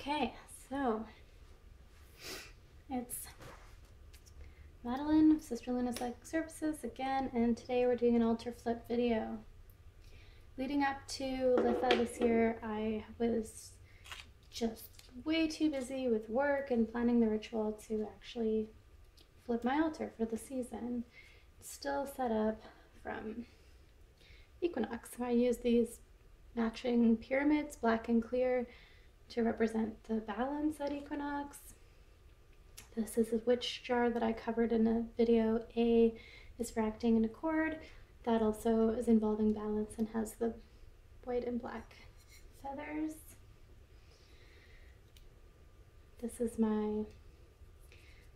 Okay, so it's Madeline of Sister Luna's Psychic Services again, and today we're doing an altar flip video. Leading up to Litha this year, I was just way too busy with work and planning the ritual to actually flip my altar for the season. It's still set up from equinox. I use these matching pyramids, black and clear, to represent the balance at equinox. This is a witch jar that I covered in a video. A is for acting in a chord. That also is involving balance and has the white and black feathers. This is my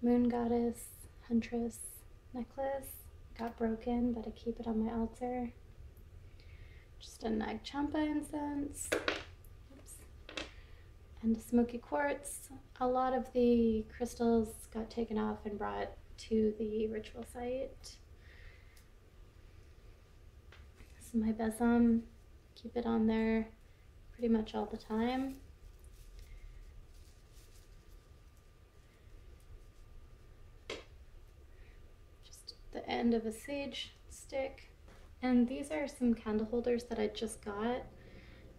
moon goddess huntress necklace. Got broken, but I keep it on my altar. Just a Nag Champa incense. And a smoky quartz. A lot of the crystals got taken off and brought to the ritual site. This is my besom. Keep it on there pretty much all the time. Just the end of a sage stick. And these are some candle holders that I just got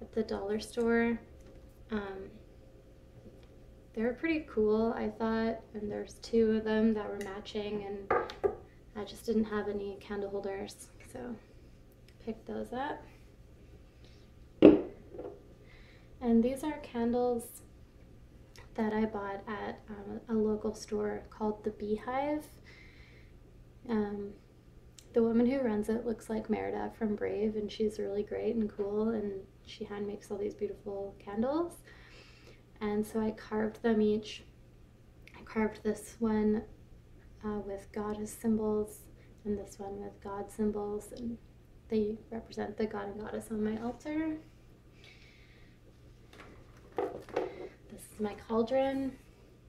at the dollar store. They were pretty cool, I thought, and there's two of them that were matching, and I just didn't have any candle holders, so picked those up. And these are candles that I bought at a local store called the Beehive. The woman who runs it looks like Merida from Brave, and she's really great and cool, and she hand makes all these beautiful candles. And so I carved them each. I carved this one with goddess symbols and this one with god symbols, and they represent the god and goddess on my altar. This is my cauldron.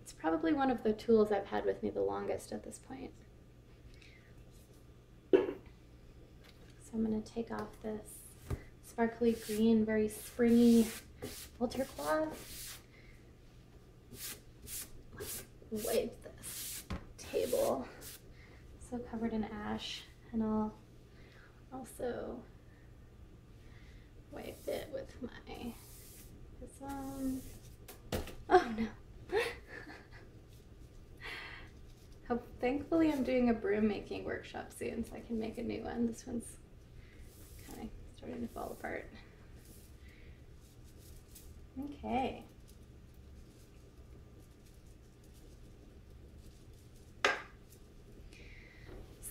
It's probably one of the tools I've had with me the longest at this point. So I'm going to take off this sparkly green, very springy altar cloth. Wipe this table, so covered in ash, and I'll also wipe it with my oh no. Thankfully I'm doing a broom making workshop soon, so I can make a new one. This one's kind of starting to fall apart. Okay.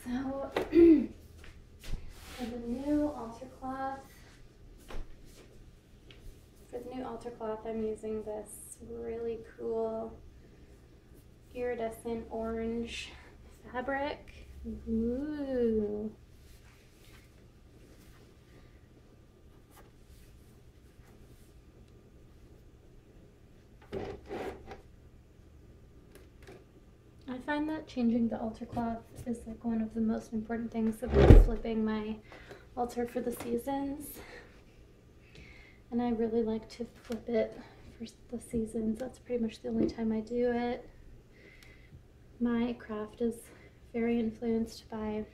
So, for the new altar cloth, I'm using this really cool iridescent orange fabric. Ooh. I find that changing the altar cloth is like one of the most important things about flipping my altar for the seasons. And I really like to flip it for the seasons. That's pretty much the only time I do it. My craft is very influenced by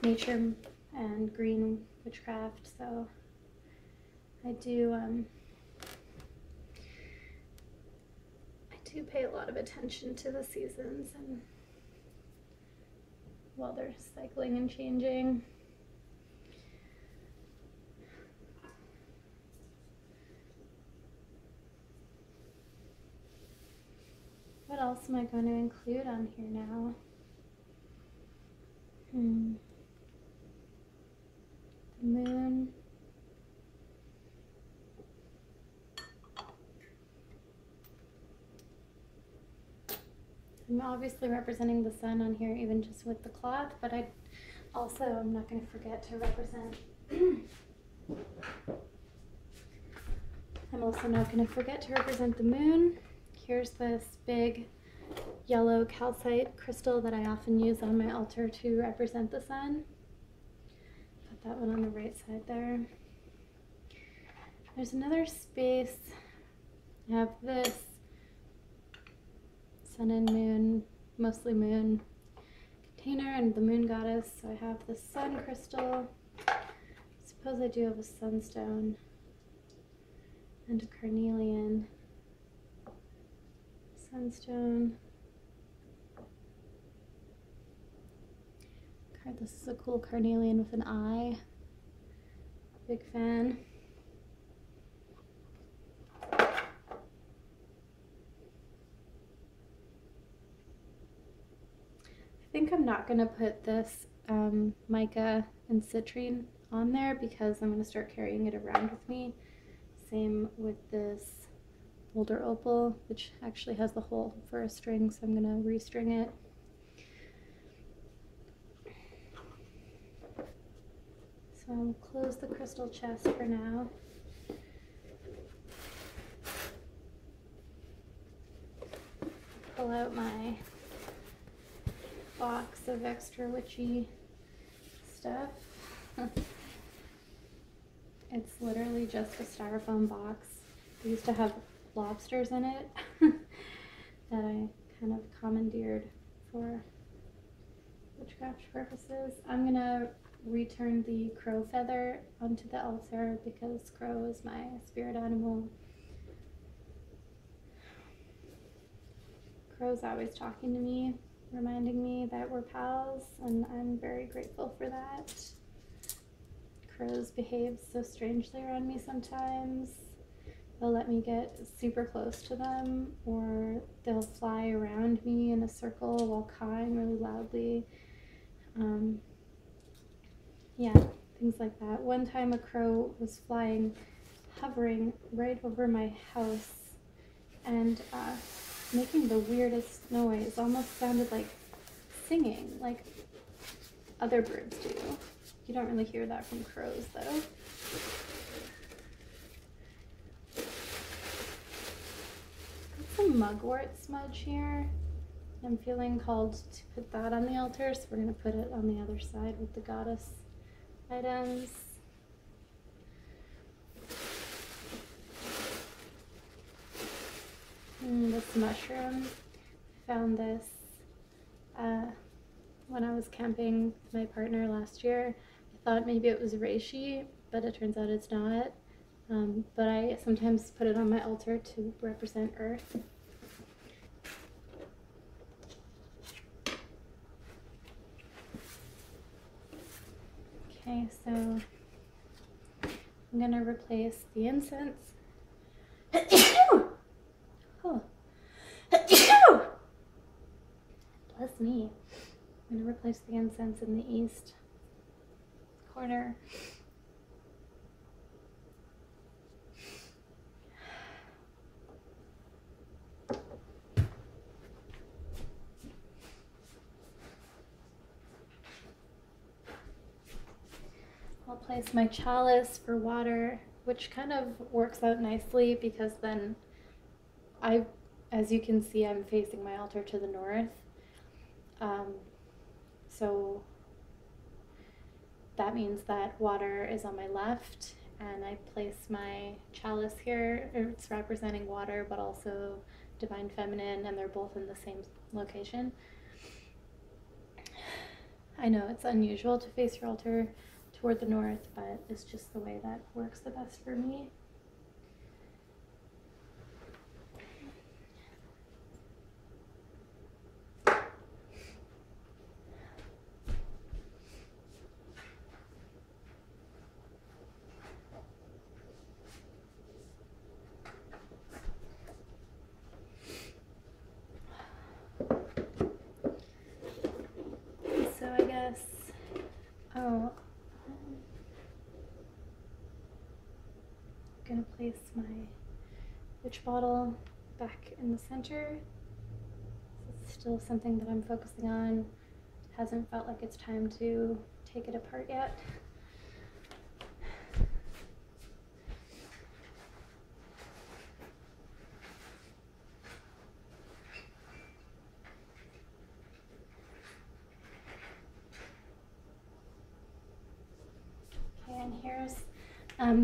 nature and green witchcraft, so I do pay a lot of attention to the seasons and while they're cycling and changing. What else am I going to include on here now? The moon. I'm obviously representing the sun on here, even just with the cloth, but I'm not going to forget to represent I'm also not going to forget to represent the moon. Here's this big yellow calcite crystal that I often use on my altar to represent the sun. Put that one on the right side there. There's another space I have this sun and moon, mostly moon container, and the moon goddess. So I have the sun crystal. I suppose I do have a sunstone and a carnelian. Sunstone. This is a cool carnelian with an eye. Big fan. I think I'm not going to put this mica and citrine on there because I'm going to start carrying it around with me. Same with this boulder opal, which actually has the hole for a string, so I'm going to restring it. So I'll close the crystal chest for now. Pull out my box of extra witchy stuff. It's literally just a styrofoam box. It used to have lobsters in it that I kind of commandeered for witchcraft purposes. I'm gonna return the crow feather onto the altar because crow is my spirit animal. Crow's always talking to me, reminding me that we're pals, and I'm very grateful for that. Crows behave so strangely around me sometimes. They'll let me get super close to them, or they'll fly around me in a circle while cawing really loudly. Yeah, things like that. One time a crow was hovering right over my house and making the weirdest noise. Almost sounded like singing, like other birds do. You don't really hear that from crows, though. Got some Mugwort Smudge here. I'm feeling called to put that on the altar, so we're going to put it on the other side with the goddess items. This mushroom, I found this when I was camping with my partner last year. I thought maybe it was reishi, but it turns out it's not. But I sometimes put it on my altar to represent earth. Okay, so I'm gonna replace the incense. Oh. Bless me. I'm gonna replace the incense in the east corner. I'll place my chalice for water, which kind of works out nicely because then as you can see, I'm facing my altar to the north. So that means that water is on my left, and I place my chalice here. It's representing water, but also divine feminine, and they're both in the same location. I know it's unusual to face your altar toward the north, but it's just the way that works the best for me. So I guess, I'm gonna place my witch bottle back in the center. It's still something that I'm focusing on. Hasn't felt like it's time to take it apart yet. Okay, and here's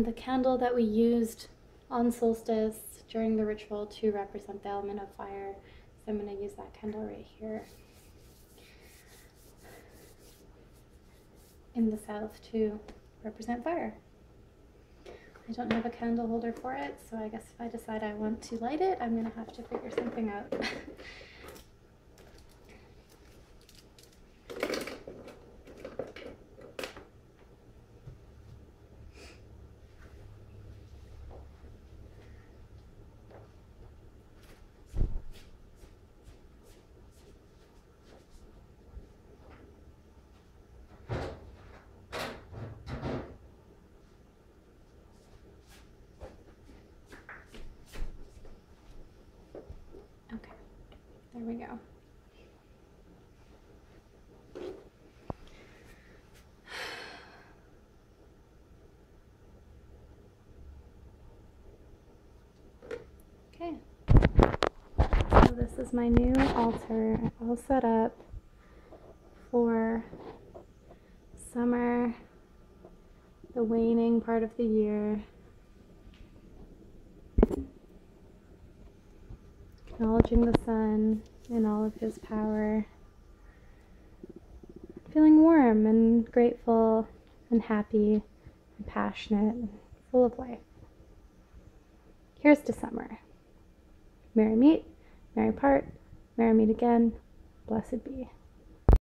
the candle that we used on Solstice during the ritual to represent the element of fire. So I'm going to use that candle right here in the south to represent fire. I don't have a candle holder for it, so I guess if I decide I want to light it, I'm going to have to figure something out. Okay, there we go. Okay, so this is my new altar all set up for summer, the waning part of the year. Acknowledging the sun in all of his power. Feeling warm and grateful and happy and passionate and full of life. Here's to summer. Merry meet, merry part, merry meet again, blessed be.